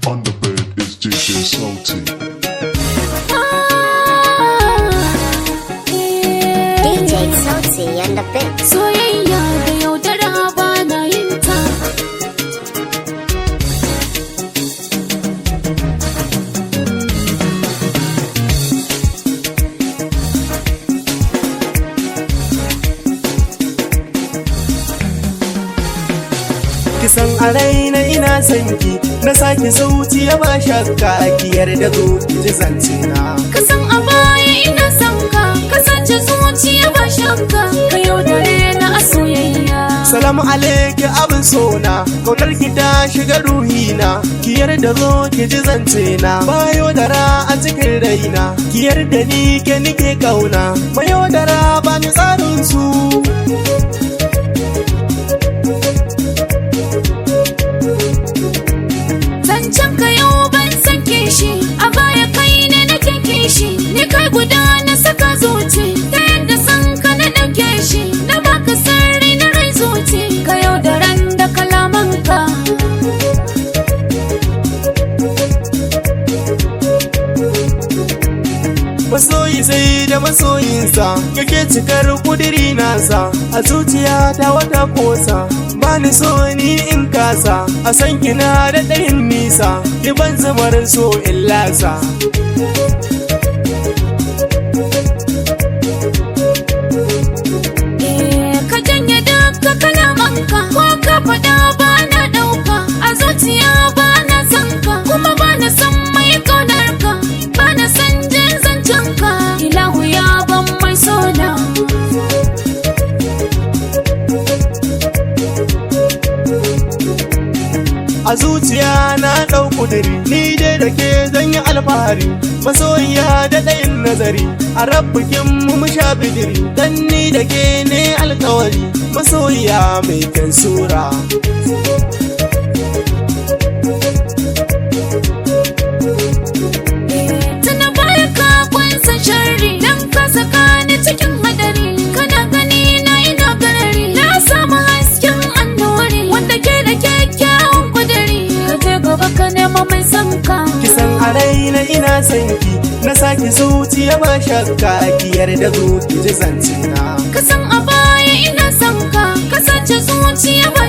On the bed is DJ Salty. DJ Salty on the bed. Soyayya da yaudara ba na yin ta. Kisan a raina ina son ki, na saki zuciya ba shakka, ki yarda zo ki ji zance na. Kasan a baya ina son ka, kasance zuciya ba shakka, ka yaudare na a soyayya. Salamu alaiki abin sona, kaunar ki ta shiga ruhina, ki yarda zo ki ji zance na. Ba yaudara a cikin raina, ki yarda ni ke nike kauna, ma yaudara ba ni tsarin su. Zancen ka yau ban sake shi, a baya kai ne nake kishi, ni kai guda na saka zuci, ta yadda san ka na ɗauke shi, na baka sarri na rai zuci, ka yaudaran da kalamanka. Masoyi sai da masoyinsa, yake cikar kudiri nasa, a zuciya ta wata kosa, bani so ni in kasa, a san kina da ɗayin nisa, ki ban zamar so in lasa. Ka janye duka kalamanka, ko ka faɗa ba na ɗauka, a zuciya ba na san ka, kuma ba na san mai ƙaunarka, ba na san jin zancenka, ilahu ya ban mai sona. A zuciya na ɗau kudiri, ni dai da ke zan yi alfahari, masoyiya da ɗayin nazari, a rabbikin mu sha bidiri, dan ni da ke ne alkawari, masoyiya mai kyan sura. Tuna baya ka kwansa sharri, dan ka saka ni cikin hadari, kana gani na ina garari, na samu hasken annuri, wanda ke da kyakkyawan kudiri, ka je gaba ka nema mai sanka. Kisan a raina ina son ki, na saki zuciya ba shakka, ki yarda zo ki ji zance na. Kasan a baya ina son ka, kasance zuciya ba